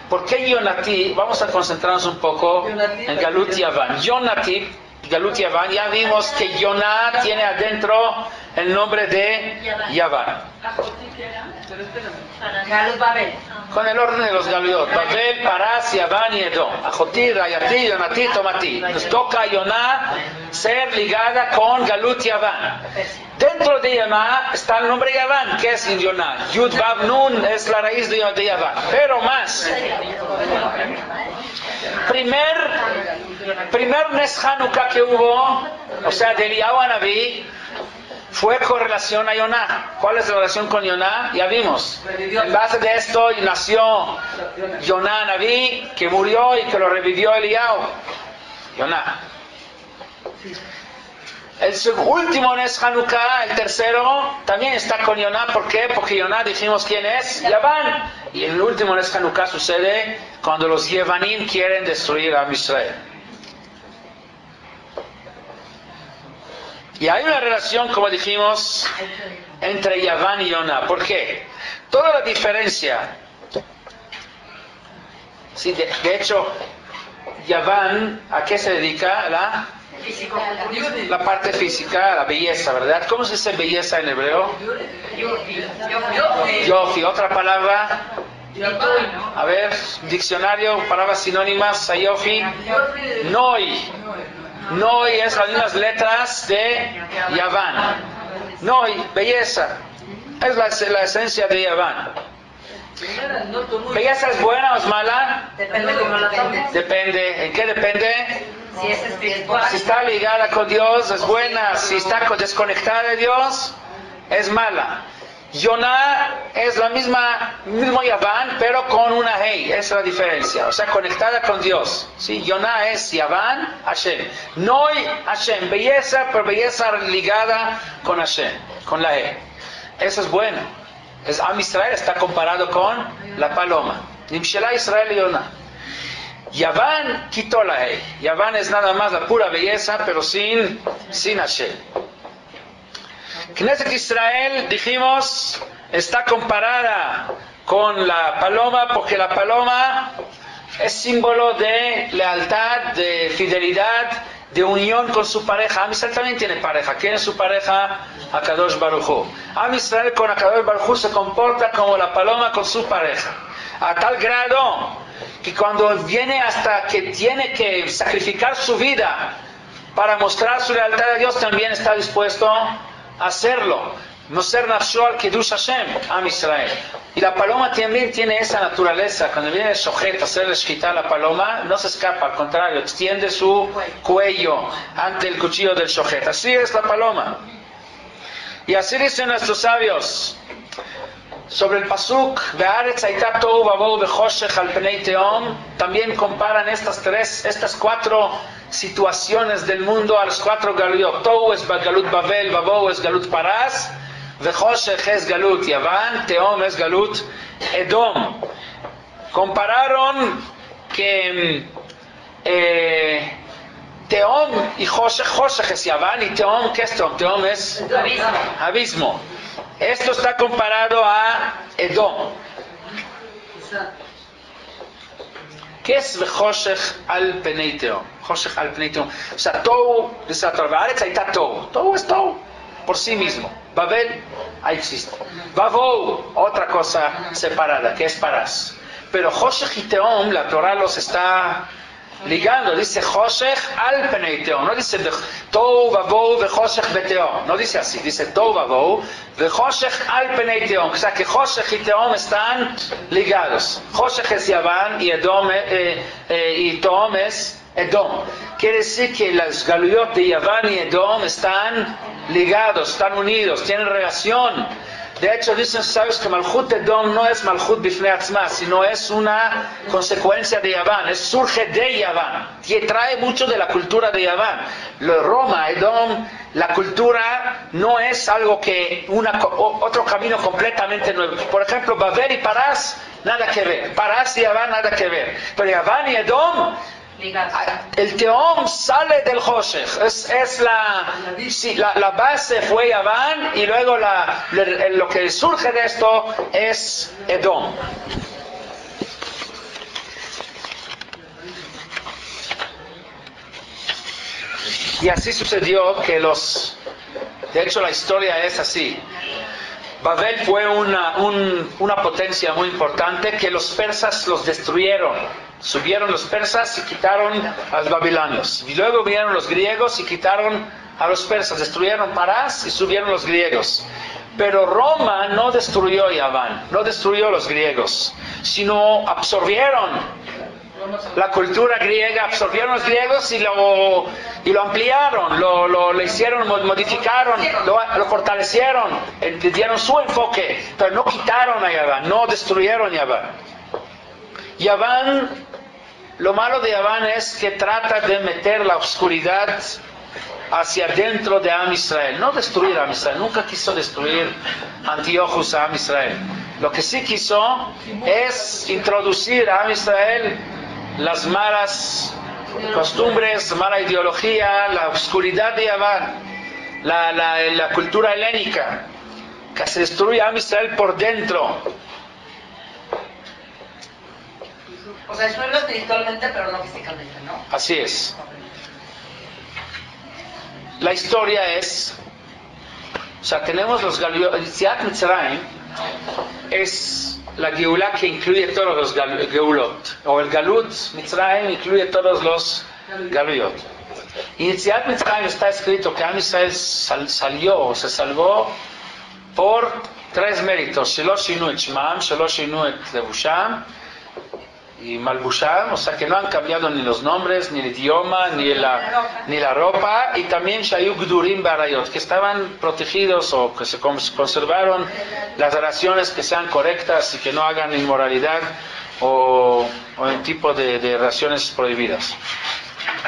¿Por qué Yonati? Vamos a concentrarnos un poco en Galut, Yavan. Yonati, Galut, Yavan, ya vimos que Yoná tiene adentro el nombre de Yavan. Galut Babel. Con el orden de los Galiot, Babel, Paras, Yavan y Edom. Ajoti, Rayati, Yonati, Tomati. Nos toca a Yoná ser ligada con Galut Yavan. Dentro de Yoná está el nombre Yavan, que es en Yoná. Yud Bab Nun es la raíz de Yavan. Pero más. Primer Nes Hanukkah que hubo, o sea, de Eliyahu a Naví, fue con relación a Yoná. ¿Cuál es la relación con Yoná? Ya vimos. En base de esto nació Yoná Naví, que murió y que lo revivió Eliyahu. Yoná. El último Nes Hanukkah, el tercero, también está con Yoná. ¿Por qué? Porque Yoná dijimos quién es, Yavan. Y el último Nes Hanukkah sucede cuando los Yevanim quieren destruir a Israel. Y hay una relación, como dijimos, entre Yavan y Yoná. ¿Por qué? Toda la diferencia. Sí, de hecho, Yavan, ¿a qué se dedica? La parte física, la belleza, ¿verdad? ¿Cómo se dice belleza en hebreo? Yofi. Otra palabra. A ver, diccionario, palabras sinónimas a Yofi. Noi. Noi es las mismas letras de Yavan. Noi, belleza. Es la esencia de Yavan. ¿Belleza es buena o es mala? Depende de cómo la tomes. Depende. ¿En qué depende? Si es espiritual. Si está ligada con Dios, es buena. Si está desconectada de Dios, es mala. Yonah es la mismo Yaván, pero con una Hei, esa es la diferencia, o sea, conectada con Dios. ¿Sí? Yonah es Yaván, Hashem. Noi, Hashem, belleza, pero belleza ligada con Hashem, con la Hei. Eso es bueno. Am Israel está comparado con la paloma. Nimshela Israel y Yonah. Yaván quitó la Hei. Yaván es nada más la pura belleza, pero sin Hashem. Knesset Israel, dijimos, está comparada con la paloma porque la paloma es símbolo de lealtad, de fidelidad, de unión con su pareja. Am Israel también tiene pareja. ¿Quién es su pareja? Akadosh Baruj Hu. Am Israel con Akadosh Baruj Hu se comporta como la paloma con su pareja. A tal grado que cuando viene hasta que tiene que sacrificar su vida para mostrar su lealtad a Dios, también está dispuesto hacerlo. Moser nafsho al Kiddush Hashem, Am Israel. Y la paloma también tiene esa naturaleza. Cuando viene el shojet a hacerle shkita a la paloma, no se escapa, al contrario, extiende su cuello ante el cuchillo del shojet. Así es la paloma. Y así dicen nuestros sabios sobre el pasuk Ve'aretz hayta tohu vavohu vechoshech al pnei tehom. También comparan estas cuatro situaciones del mundo a los cuatro galuyot. Tohu es galut Babel, vavohu es galut Paras, vechoshech es galut Yaván, tehom es galut Edom. Compararon que tehom y choshech es Yaván, y tehom, ¿qué es tehom? Tehom es abismo. Esto está comparado a Edom. ¿Qué es Choshech al Pnei Tehom? Choshech al Pnei Tehom. O sea, Tohu, dice la Torah, Aretz hayta Tohu. Tohu es Tohu, por sí mismo. Babel, ahí existe. Vavou, otra cosa separada, que es Paras. Pero Choshech y Tehom, la Torah los está ligando. Dice Choshech al Pnei Tehom. No dice Tohu vavou vechoshech betehom. No dice así. Dice Tohu vavou vechoshech al Pnei Tehom. O sea que Choshech y Tehom están ligados. Choshech es Yaván y Tehom es Edom. Quiere decir que las galuyot de Yaván y Edom están ligados, están unidos, tienen relación. De hecho, dicen sabios que Malchut Edom no es Malchut Bifnei Atzma, sino es una consecuencia de Yaván, surge de Yaván, y trae mucho de la cultura de Yaván. Roma, Edom, la cultura no es algo que otro camino completamente nuevo. Por ejemplo, Babel y Parás, nada que ver. Parás y Yaván, nada que ver. Pero Yaván y Edom, el Tehom sale del Choshech. Es la base fue Yaván y luego lo que surge de esto es Edom. Y así sucedió que de hecho la historia es así. Babel fue una potencia muy importante que los persas los destruyeron. Subieron los persas y quitaron a los babilonios. Y luego vinieron los griegos y quitaron a los persas. Destruyeron Parás y subieron los griegos. Pero Roma no destruyó Yaván, no destruyó los griegos, sino absorbieron la cultura griega, absorbieron los griegos y lo ampliaron, lo hicieron, modificaron, lo fortalecieron, le dieron su enfoque, pero no quitaron a Yaván, no destruyeron Yaván. Yaván, lo malo de Yaván es que trata de meter la oscuridad hacia dentro de Am Israel, no destruir a Am Israel, nunca quiso destruir Antíochus a Am Israel. Lo que sí quiso es introducir a Am Israel las malas costumbres, mala ideología, la oscuridad de Yaván, la cultura helénica, que se destruye a Am Israel por dentro. O sea, destruirlo espiritualmente, pero no físicamente, ¿no? Así es. La historia es, o sea, tenemos los Galuyot. Yetziat Mitzrayim es la Geulá que incluye todos los Geulot, o el Galut Mitzrayim incluye todos los Galuyot. Y en Yetziat Mitzrayim está escrito que Am Israel salió o se salvó por tres méritos: Shelo Shinu et Shmam, Shelo Shinu et Levusham, y Malbusham, o sea que no han cambiado ni los nombres, ni el idioma, ni la ropa, y también Shayu Gdurim Barayot, que estaban protegidos o que se conservaron las relaciones que sean correctas y que no hagan inmoralidad o un tipo de relaciones prohibidas.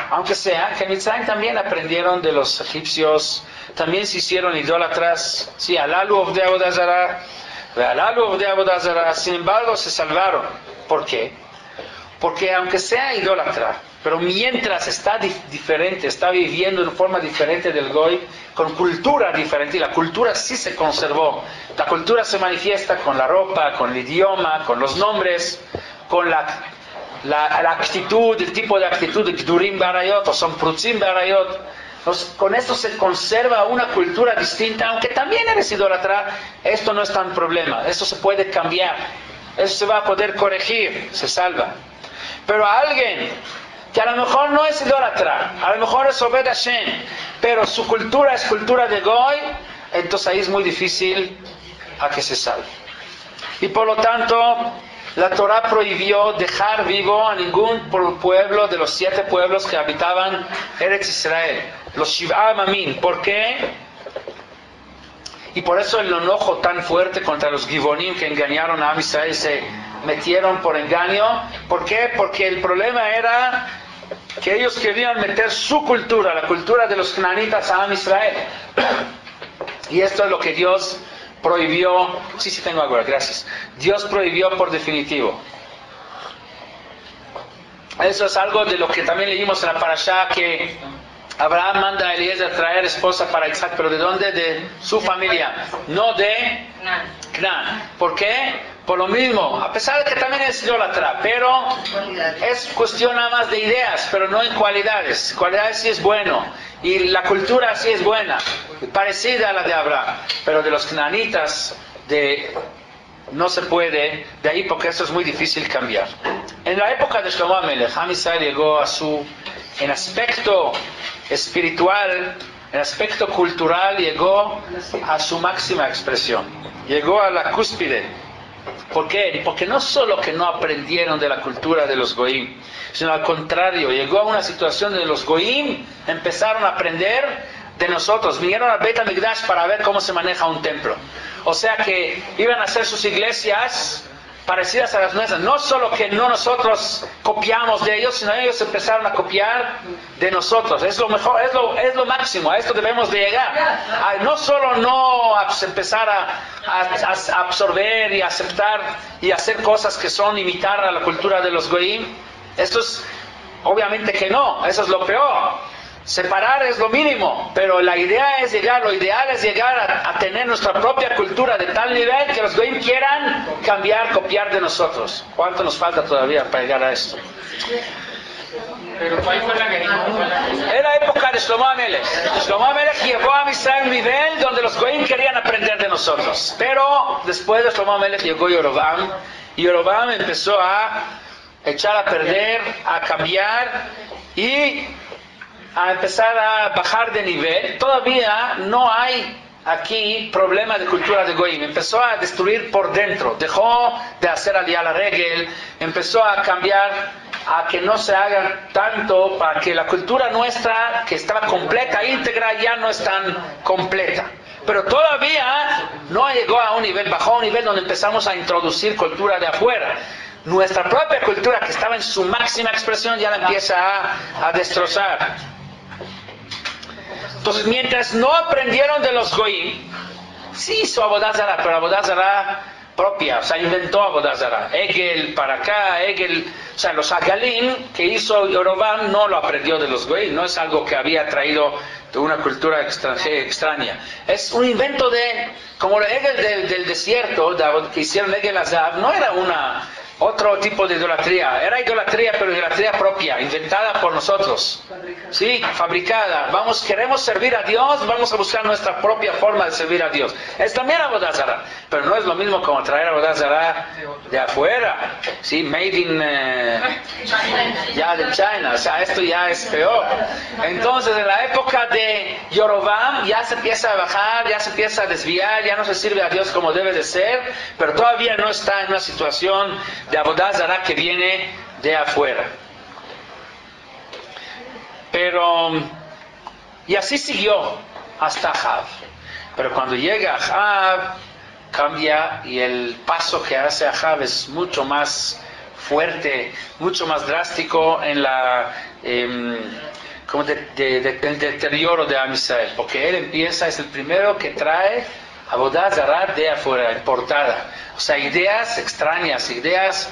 Aunque sea que en Mitzrayim también aprendieron de los egipcios, también se hicieron idólatras, sí, Alalu Ovdei Avodah Zarah, Alalu Ovdei Avodah Zarah, sin embargo se salvaron. ¿Por qué? Porque aunque sea idólatra, pero mientras está diferente, está viviendo de forma diferente del Goy, con cultura diferente, y la cultura sí se conservó. La cultura se manifiesta con la ropa, con el idioma, con los nombres, con la actitud, el tipo de actitud de Gdurim Barayot o son Prutzim Barayot. Con esto se conserva una cultura distinta, aunque también eres idólatra, esto no es tan problema, eso se puede cambiar, eso se va a poder corregir, se salva. Pero a alguien que a lo mejor no es idólatra, a lo mejor es Obed Hashem, pero su cultura es cultura de Goy, entonces ahí es muy difícil a que se salve. Y por lo tanto, la Torah prohibió dejar vivo a ningún pueblo de los 7 pueblos que habitaban Eretz Israel, los Shiv'a Amamim. ¿Por qué? Y por eso el enojo tan fuerte contra los Givonim que engañaron a Am Israel, se metieron por engaño. ¿Por qué? Porque el problema era que ellos querían meter su cultura, la cultura de los cananitas a Am Israel. Y esto es lo que Dios prohibió. Sí, tengo agua, gracias. Dios prohibió por definitivo. Eso es algo de lo que también leímos en la parashá, que Abraham manda a Eliezer traer esposa para Isaac, pero ¿de dónde? De su familia, no de Canaán. ¿Por qué? Por lo mismo, a pesar de que también es idólatra, pero es cuestión nada más de ideas, pero no en cualidades. Cualidades sí es bueno, y la cultura sí es buena, parecida a la de Abraham, pero de los canaanitas no se puede, de ahí porque eso es muy difícil cambiar. En la época de Shlomo HaMelech, Am Israel llegó en aspecto espiritual, en aspecto cultural, llegó a su máxima expresión, llegó a la cúspide. ¿Por qué? Porque no solo que no aprendieron de la cultura de los Goim, sino al contrario, llegó a una situación donde los Goim empezaron a aprender de nosotros. Vinieron al Beit HaMikdash para ver cómo se maneja un templo. O sea que iban a hacer sus iglesias parecidas a las nuestras. No solo que no nosotros copiamos de ellos, sino ellos empezaron a copiar de nosotros. Es lo mejor, es lo máximo. A esto debemos de llegar. No solo no empezar a absorber y aceptar y hacer cosas que son imitar a la cultura de los Goim. Esto es, obviamente que no, eso es lo peor. Separar es lo mínimo, pero la idea es llegar, lo ideal es llegar a tener nuestra propia cultura de tal nivel que los Goim quieran cambiar, copiar de nosotros. ¿Cuánto nos falta todavía para llegar a esto? Pero ¿cuál fue la guerra? Era la época de Shlomo HaMelech. Shlomo HaMelech llevó a Israel a un nivel donde los Goim querían aprender de nosotros. Pero después de Shlomo HaMelech llegó Yerovam, y Yerovam empezó a echar a perder, a cambiar y a empezar a bajar de nivel. Todavía no hay aquí problema de cultura de Goim. Empezó a destruir por dentro, dejó de hacer aliyah la regel, empezó a cambiar, a que no se haga tanto, para que la cultura nuestra, que estaba completa, íntegra, ya no es tan completa. Pero todavía no llegó a un nivel, bajó a un nivel donde empezamos a introducir cultura de afuera. Nuestra propia cultura, que estaba en su máxima expresión, ya la empieza a destrozar. Entonces, mientras no aprendieron de los Goim, sí hizo Avodah Zarah, pero Avodah Zarah propia, o sea, inventó Avodah Zarah. Egel para acá, Egel, o sea, los Agalim que hizo Yerovam no lo aprendió de los Goim, no es algo que había traído de una cultura extraña. Es un invento como el Egel del desierto, que hicieron Egel Azab, no era otro tipo de idolatría. Era idolatría, pero idolatría propia, inventada por nosotros. Sí, fabricada. Queremos servir a Dios, vamos a buscar nuestra propia forma de servir a Dios. Es también Avodah Zarah, pero no es lo mismo como traer Avodah Zarah de afuera. Sí, made in ya de China. O sea, esto ya es peor. Entonces, en la época de Yerovam ya se empieza a bajar, ya se empieza a desviar, ya no se sirve a Dios como debe de ser, pero todavía no está en una situación de Avodah Zarah que viene de afuera. Pero, y así siguió hasta Ahab. Pero cuando llega Ahab, cambia, y el paso que hace Ahab es mucho más fuerte, mucho más drástico en la como del deterioro de Am Israel, porque él empieza, es el primero que trae Avodah Zará de afuera, importada. O sea, ideas extrañas, ideas,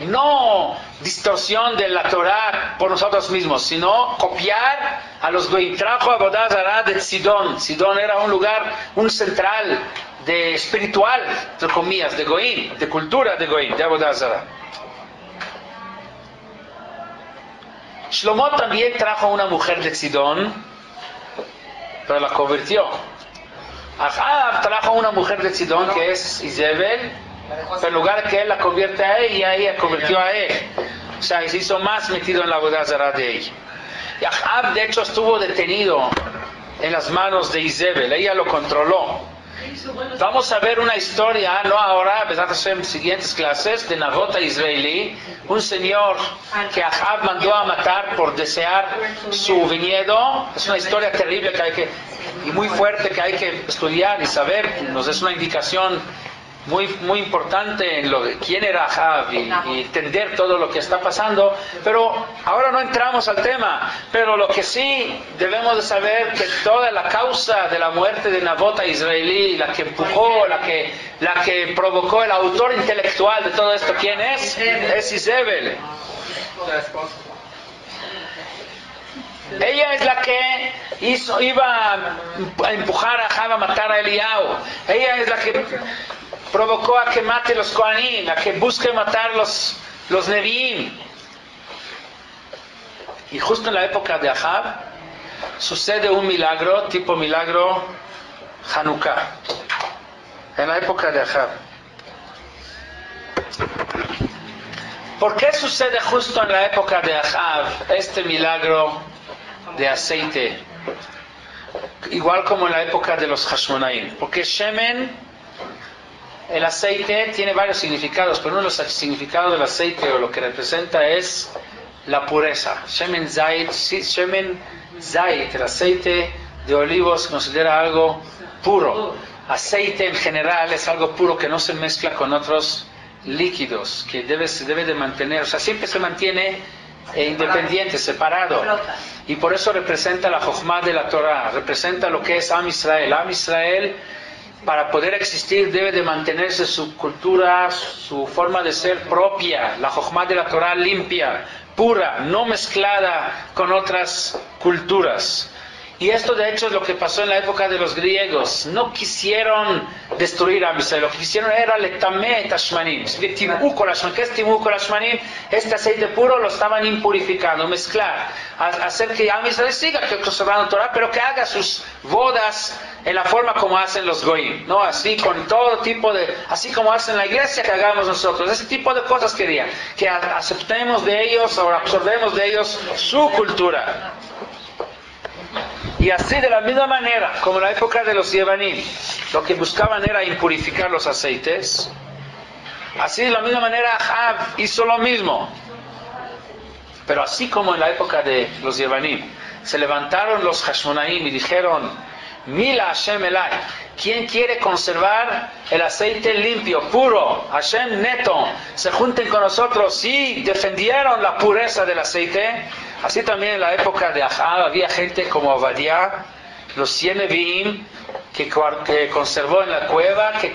no distorsión de la Torah por nosotros mismos, sino copiar a los Goim. Trajo Avodah Zará de Sidón. Sidón era un lugar, un central de espiritual, entre comillas, de Goim, de cultura de Goim, de Avodah Zará. Shlomo también trajo una mujer de Sidón, pero la convirtió. Ahab trajo una mujer de Sidón que es Izebel, pero en lugar de que él la convierte a ella, ella convirtió a él. O sea, se hizo más metido en la Avodah Zará de ella. Y Ahab, de hecho, estuvo detenido en las manos de Izebel, ella lo controló. Vamos a ver una historia, no ahora, en siguientes clases, de Nabot israelí, un señor que Ahab mandó a matar por desear su viñedo. Es una historia terrible y muy fuerte que hay que estudiar y saber. Nos es una indicación muy importante en lo de quién era Ahab y entender todo lo que está pasando. Pero ahora no entramos al tema, pero lo que sí debemos de saber que toda la causa de la muerte de Nabot israelí, la que empujó, la que provocó, el autor intelectual de todo esto, ¿quién es? Es Izebel. Ella es la que iba a empujar a Ahab a matar a Eliyahu. Ella es la que provocó a que mate los Kohanim, a que busque matar los Neviim. Y justo en la época de Ahab sucede un milagro, tipo milagro Hanukkah. En la época de Ahab. ¿Por qué sucede justo en la época de Ahab este milagro de aceite? Igual como en la época de los Hashmonaim. Porque Shemen, el aceite, tiene varios significados, pero uno de los significados del aceite, o lo que representa, es la pureza. Shemen Zait, el aceite de olivos, se considera algo puro. Aceite en general es algo puro que no se mezcla con otros líquidos, que se debe de mantener, o sea, siempre se mantiene independiente, separado. Y por eso representa la Jochma de la Torah, representa lo que es Am Israel. Am Israel, para poder existir, debe de mantenerse su cultura, su forma de ser propia, la Jochma de la Torah limpia, pura, no mezclada con otras culturas. Y esto de hecho es lo que pasó en la época de los griegos. No quisieron destruir a Israel, lo que quisieron era letamé tashmanim. ¿Qué es timú kolashmanim? Este aceite puro lo estaban impurificando, mezclar, hacer que Am Israel siga conservando Torah, pero que haga sus bodas en la forma como hacen los goyim, ¿no? Así, con todo tipo de, así como hacen la iglesia, que hagamos nosotros. Ese tipo de cosas querían, que aceptemos de ellos o absorbemos de ellos su cultura. Y así, de la misma manera, como en la época de los Yevanim, lo que buscaban era impurificar los aceites, así de la misma manera Ahab hizo lo mismo. Pero así como en la época de los Yevanim, se levantaron los Hashmonaim y dijeron: Mila Hashem Elai, ¿quién quiere conservar el aceite limpio, puro? Hashem neto, se junten con nosotros. Y defendieron la pureza del aceite. Así también en la época de Ahab había gente como Obadiah, los 100 Neviim, que conservó en la cueva, que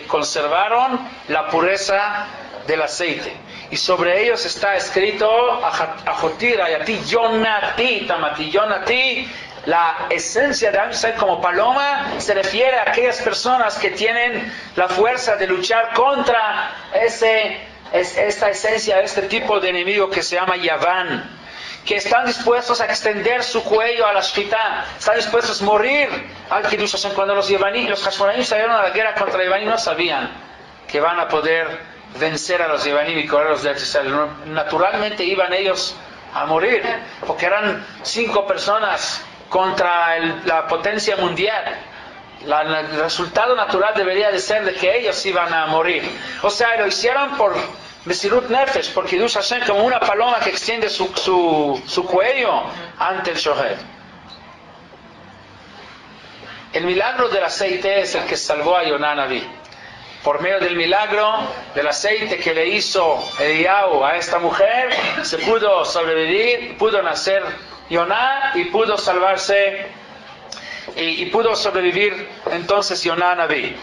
conservaron la pureza del aceite. Y sobre ellos está escrito: Ajotir, Ayati, Yonati, Tamati, Yonati. La esencia de Am Israel como paloma se refiere a aquellas personas que tienen la fuerza de luchar contra esta esencia, este tipo de enemigo que se llama Yaván, que están dispuestos a extender su cuello a la Shfitá, están dispuestos a morir al Kiddush Hashem. Cuando los Hashmonaim salieron a la guerra contra Yevanim, no sabían que van a poder vencer a los Yevanim y correrlos de Israel. Naturalmente iban ellos a morir, porque eran 5 personas contra la potencia mundial. El resultado natural debería de ser de que ellos iban a morir. O sea, lo hicieron Mesirut Nefesh, por Kiddush Hashem, como una paloma que extiende su cuello ante el Shohet. El milagro del aceite es el que salvó a Yoná Naví. Por medio del milagro del aceite que le hizo Eliyahu a esta mujer, se pudo sobrevivir, pudo nacer Yoná y pudo salvarse y pudo sobrevivir entonces Yoná Naví.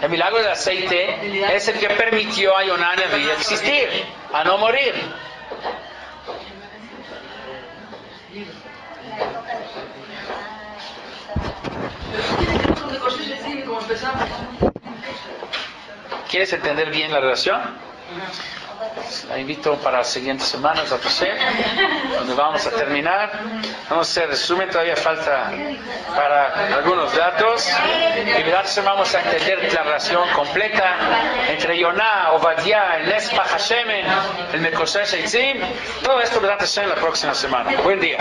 El milagro del aceite es el que permitió a Yoná Naví existir, a no morir. ¿Quieres entender bien la relación? La invito para las siguientes semanas a pasar, donde vamos a terminar. Vamos a hacer resumen, todavía falta para algunos datos. Y vamos a entender la relación completa entre Yoná, Obadiah, el Nespa Hashemen, el Mekosher Sheitzim. Todo esto en la próxima semana. Buen día.